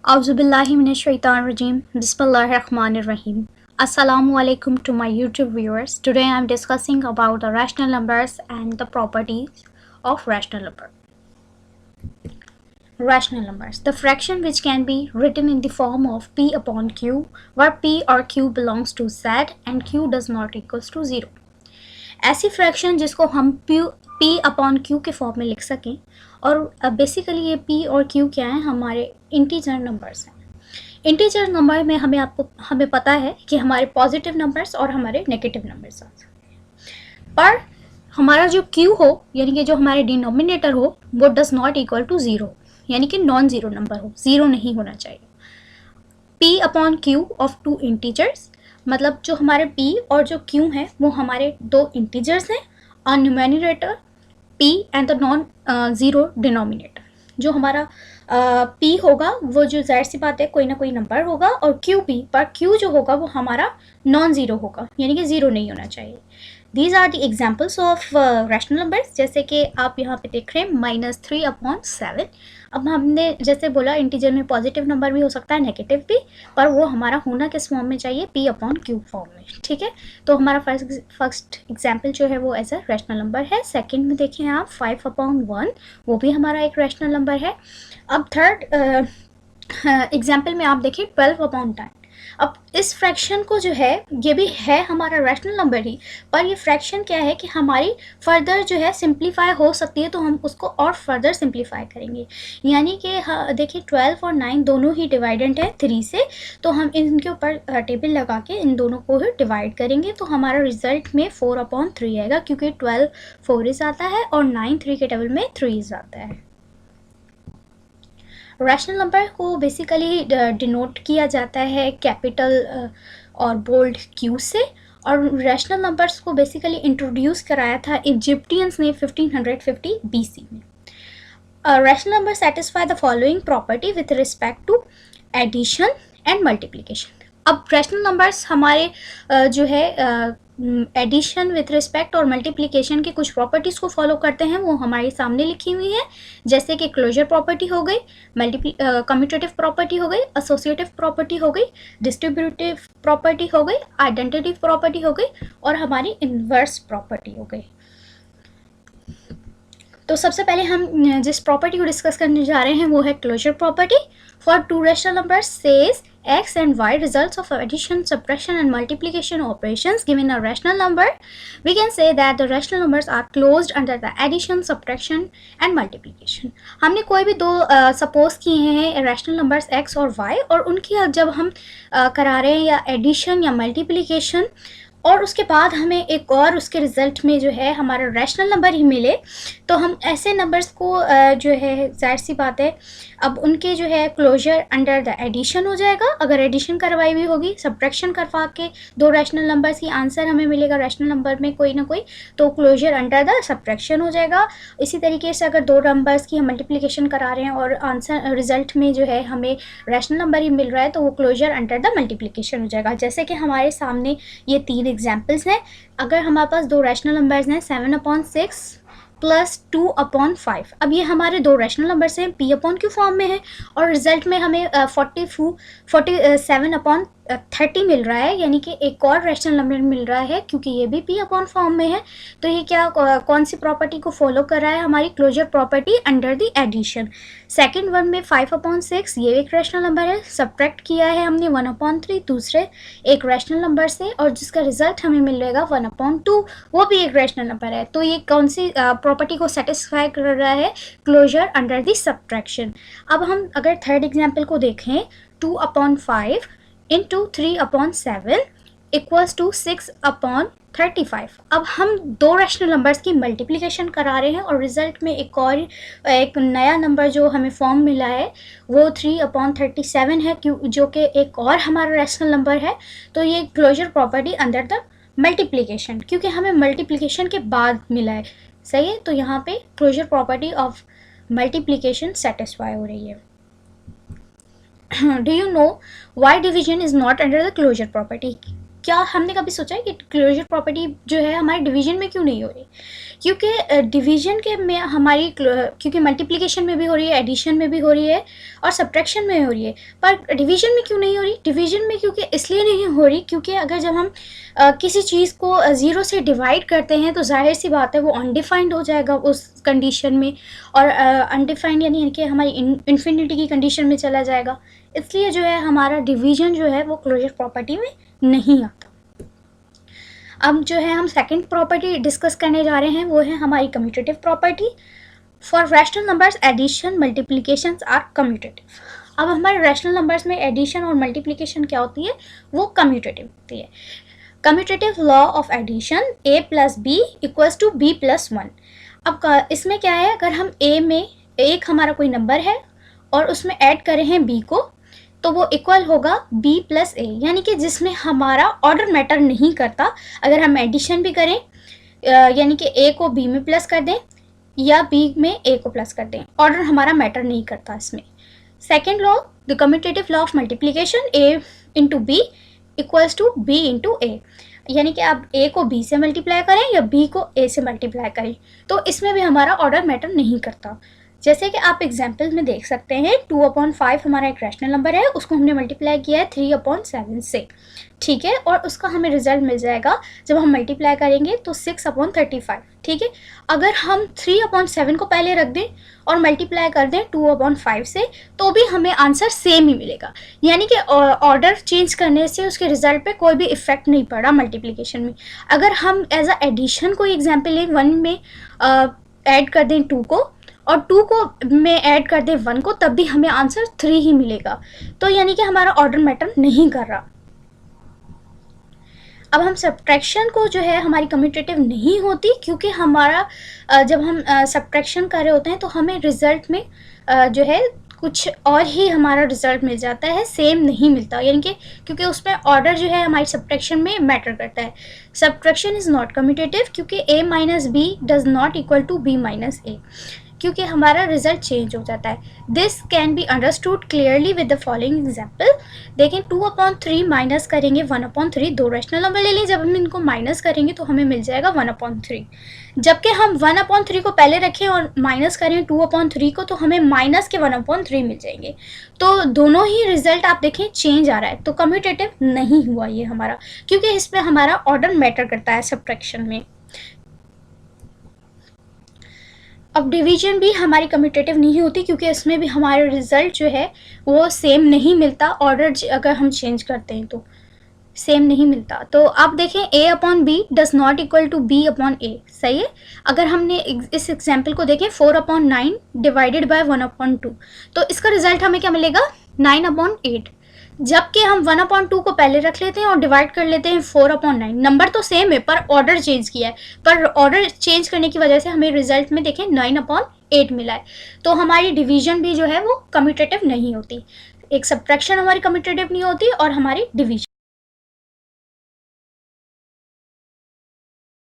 Auzubillahiminash-shaytanir-rajim. Bismillahir-rahmanir-rahim. Assalamu alaikum to my YouTube viewers. Today I am discussing about the rational numbers and the properties of rational number. Rational numbers. The fraction which can be written in the form of p upon q, where p or q belongs to z and q does not equals to 0. ऐसी fraction जिसको हम p upon q के form में लिख सकें, और basically ये p और q क्या है, हमारे इंटीजर नंबर्स हैं. इंटीजर नंबर में हमें पता है कि हमारे पॉजिटिव नंबर्स और हमारे नेगेटिव नंबर्स हैं, पर हमारा जो q हो यानी कि जो हमारे डिनोमिनेटर हो वो डज नॉट इक्वल टू 0, यानी कि नॉन ज़ीरो नंबर हो, ज़ीरो नहीं होना चाहिए. p upon q of two integers, मतलब जो हमारे p और जो q है वो हमारे दो इंटीजर्स हैं, और numerator p and the non zero denominator. जो हमारा p होगा वो जो जाहिर सी बात है कोई ना कोई नंबर होगा, और QP पर q जो होगा वो हमारा नॉन ज़ीरो होगा, यानी कि ज़ीरो नहीं होना चाहिए. These are the examples of rational numbers. जैसे कि आप यहाँ पे देख रहे हैं -3/7. अब हमने जैसे बोला इंटीजर में पॉजिटिव नंबर भी हो सकता है, नेगेटिव भी, पर वो हमारा होना किस फॉर्म में चाहिए, p अपॉन क्यू फॉर्म में. ठीक है, तो हमारा फर्स्ट एग्जाम्पल जो है वो एज अ रैशनल नंबर है. सेकंड में देखें आप 5/1, वो भी हमारा एक रैशनल नंबर है. अब थर्ड एग्जाम्पल में आप देखें 12/10. अब इस फ्रैक्शन को जो है ये भी है हमारा रैशनल नंबर ही, पर ये फ्रैक्शन क्या है कि हमारी फर्दर जो है सिंप्लीफाई हो सकती है, तो हम उसको और फर्दर सिंप्लीफाई करेंगे. यानी कि देखिए 12 और 9 दोनों ही डिवाइडेंट है 3 से, तो हम इनके ऊपर टेबल लगा के इन दोनों को ही डिवाइड करेंगे, तो हमारा रिजल्ट में 4/3 आएगा, क्योंकि 12 4 आता है और 9 3 के टेबल में 3 आता है. रैशनल नंबर को बेसिकली डिनोट किया जाता है कैपिटल और बोल्ड क्यू से, और रैशनल नंबर्स को बेसिकली इंट्रोड्यूस कराया था इजिप्टियंस ने 1550 BC में. Rational number satisfy the following property with respect to addition and multiplication. अब रैशनल नंबर्स हमारे जो है एडिशन विथ रिस्पेक्ट और मल्टीप्लिकेशन की कुछ प्रॉपर्टीज़ को फॉलो करते हैं, वो हमारे सामने लिखी हुई है. जैसे कि क्लोजर प्रॉपर्टी हो गई, कम्यूटेटिव प्रॉपर्टी हो गई, एसोसिएटिव प्रॉपर्टी हो गई, डिस्ट्रीब्यूटिव प्रॉपर्टी हो गई, आइडेंटिटी प्रॉपर्टी हो गई, और हमारी इन्वर्स प्रॉपर्टी हो गई. तो सबसे पहले हम जिस प्रॉपर्टी को डिस्कस करने जा रहे हैं वो है closure property. For two rational numbers says x and y results of addition, subtraction and multiplication operations given a rational number, we can say that the rational numbers are closed under the addition, subtraction and multiplication. हमने कोई भी दो suppose किए हैं rational numbers x और y, और उनकी जब हम करा रहे हैं या एडिशन या मल्टीप्लिकेशन, और उसके बाद हमें एक और उसके रिज़ल्ट में जो है हमारा रैशनल नंबर ही मिले, तो हम ऐसे नंबर्स को जो है जाहिर सी बात है अब उनके जो है क्लोजर अंडर द एडिशन हो जाएगा. अगर एडिशन करवाई हुई होगी, सब्ट्रैक्शन करवा के दो रैशनल नंबर्स की आंसर हमें मिलेगा रैशनल नंबर में कोई ना कोई, तो क्लोजर अंडर द सब्ट्रैक्शन हो जाएगा. इसी तरीके से अगर दो नंबर्स की हम मल्टीप्लिकेशन करा रहे हैं और आंसर रिजल्ट में जो है हमें रैशनल नंबर ही मिल रहा है, तो वो क्लोजर अंडर द मल्टीप्लिकेशन हो जाएगा. जैसे कि हमारे सामने ये 3 एग्जाम्पल्स हैं. अगर हमारे पास दो रैशनल नंबर्स हैं 7/6 प्लस 2/5. अब ये हमारे दो रैशनल नंबर्स हैं, p अपॉन क्यू फॉर्म में है, और रिजल्ट में हमें 47/30 मिल रहा है, यानी कि एक और रैशनल नंबर मिल रहा है क्योंकि ये भी p अपॉन फॉर्म में है. तो ये क्या कौन सी प्रॉपर्टी को फॉलो कर रहा है, हमारी closure property under the addition. Second one में 5/6 ये एक रैशनल नंबर है, सब्ट्रैक्ट किया है हमने 1/3 दूसरे एक रैशनल नंबर से, और जिसका रिजल्ट हमें मिलेगा 1/2, वो भी एक रैशनल नंबर है. तो ये कौन सी प्रॉपर्टी को सेटिस्फाई कर रहा है, क्लोजर अंडर द सब्ट्रैक्शन. अब हम अगर थर्ड एग्जाम्पल को देखें 2/5 इंटू 3/7 इक्वल्स टू 6/35. अब हम दो रैशनल नंबर्स की मल्टीप्लिकेशन करा रहे हैं, और रिजल्ट में एक नया नंबर जो हमें फॉर्म मिला है वो 3/37 है, जो कि एक और हमारा रैशनल नंबर है. तो ये closure property under the multiplication, क्योंकि हमें मल्टीप्लिकेशन के बाद मिला है. सही है, तो यहाँ पे closure property of multiplication satisfy हो रही है. Do you know why division is not under the closure property? क्या हमने कभी सोचा है कि क्लोजर प्रॉपर्टी जो है हमारे डिवीजन में क्यों नहीं हो रही? क्योंकि डिवीजन के में हमारी क्योंकि मल्टीप्लिकेशन में भी हो रही है, एडिशन में भी हो रही है और सब्ट्रैक्शन में हो रही है, पर डिवीजन में क्यों नहीं हो रही? डिवीजन में क्योंकि इसलिए नहीं हो रही क्योंकि अगर जब हम किसी चीज़ को 0 से डिवाइड करते हैं तो जाहिर सी बात है वो अनडिफाइंड हो जाएगा उस कंडीशन में, और अनडिफाइंड यानी कि हमारी इन्फिनिटी की कंडीशन में चला जाएगा। इसलिए जो है हमारा डिवीजन जो है वो क्लोजर प्रॉपर्टी में नहीं आता। अब जो है हम सेकंड प्रॉपर्टी डिस्कस करने जा रहे हैं, वो है हमारी commutative property. For rational numbers addition multiplication are commutative. अब हमारे रैशनल नंबर्स में एडिशन और मल्टीप्लिकेशन क्या होती है? वो कम्यूटेटिव होती है। Commutative law of addition a plus b equals to b plus 1। अब इसमें क्या है, अगर हम a में एक हमारा कोई नंबर है और उसमें ऐड करें हैं b को, तो वो इक्वल होगा b प्लस ए, यानी कि जिसमें हमारा ऑर्डर मैटर नहीं करता। अगर हम एडिशन भी करें यानी कि a को b में प्लस कर दें या b में a को प्लस कर दें, ऑर्डर हमारा मैटर नहीं करता इसमें। Second law, the commutative law of multiplication a into B equals to b into A, यानी कि आप a को b से मल्टीप्लाई करें या b को a से मल्टीप्लाई करें, तो इसमें भी हमारा ऑर्डर मैटर नहीं करता। जैसे कि आप एग्जाम्पल में देख सकते हैं, 2/5 हमारा एक रैशनल नंबर है, उसको हमने मल्टीप्लाई किया है 3/7 से, ठीक है, और उसका हमें रिजल्ट मिल जाएगा जब हम मल्टीप्लाई करेंगे तो 6/35, ठीक है। अगर हम 3/7 को पहले रख दें और मल्टीप्लाई कर दें 2/5 से, तो भी हमें आंसर सेम ही मिलेगा, यानी कि ऑर्डर चेंज करने से उसके रिजल्ट पे कोई भी इफेक्ट नहीं पड़ा मल्टीप्लिकेशन में। अगर हम एज अ एडिशन कोई एग्जाम्पल लें, 1 में ऐड कर दें 2 को और 2 को में ऐड कर दें 1 को, तब भी हमें आंसर 3 ही मिलेगा, तो यानी कि हमारा ऑर्डर मैटर नहीं कर रहा। अब हम सब्ट्रैक्शन को जो है हमारी कम्यूटेटिव नहीं होती, क्योंकि हमारा जब हम सब्ट्रैक्शन कर रहे होते हैं तो हमें रिजल्ट में जो है कुछ और ही हमारा रिजल्ट मिल जाता है, सेम नहीं मिलता, यानी कि क्योंकि उसमें ऑर्डर जो है हमारी सब्ट्रैक्शन में मैटर करता है। सब्ट्रैक्शन इज़ नॉट कम्यूटेटिव क्योंकि a minus B does not equal to b minus A, क्योंकि हमारा रिजल्ट चेंज हो जाता है। This can be understood clearly with the following example. देखें, 2/3 माइनस करेंगे 1/3, दो रैशनल नंबर ले लें, जब हम इनको माइनस करेंगे तो हमें मिल जाएगा 1/3। जबकि हम 1/3 को पहले रखें और माइनस करें 2/3 को, तो हमें माइनस के 1/3 मिल जाएंगे। तो दोनों ही रिजल्ट आप देखें चेंज आ रहा है, तो कम्यूटेटिव नहीं हुआ ये हमारा, क्योंकि इसमें हमारा ऑर्डर मैटर करता है सब्ट्रैक्शन में। अब डिवीजन भी हमारी कम्यूटेटिव नहीं होती, क्योंकि इसमें भी हमारा रिजल्ट जो है वो सेम नहीं मिलता, ऑर्डर अगर हम चेंज करते हैं तो सेम नहीं मिलता। तो आप देखें, a/b does not equal to b/a, सही है। अगर हमने इस एग्जाम्पल को देखें, 4/9 डिवाइडेड बाय 1/2, तो इसका रिजल्ट हमें क्या मिलेगा? 9/8, जबकि हम 1/2 को पहले रख लेते हैं और डिवाइड कर लेते हैं 4/9। नंबर तो सेम है पर ऑर्डर चेंज किया है, पर ऑर्डर चेंज करने की वजह से हमें रिजल्ट में देखें 9/8 मिला है। तो हमारी डिवीजन भी जो है वो कम्यूटेटिव नहीं होती, एक सब्ट्रैक्शन हमारी कम्यूटेटिव नहीं होती और हमारी डिवीजन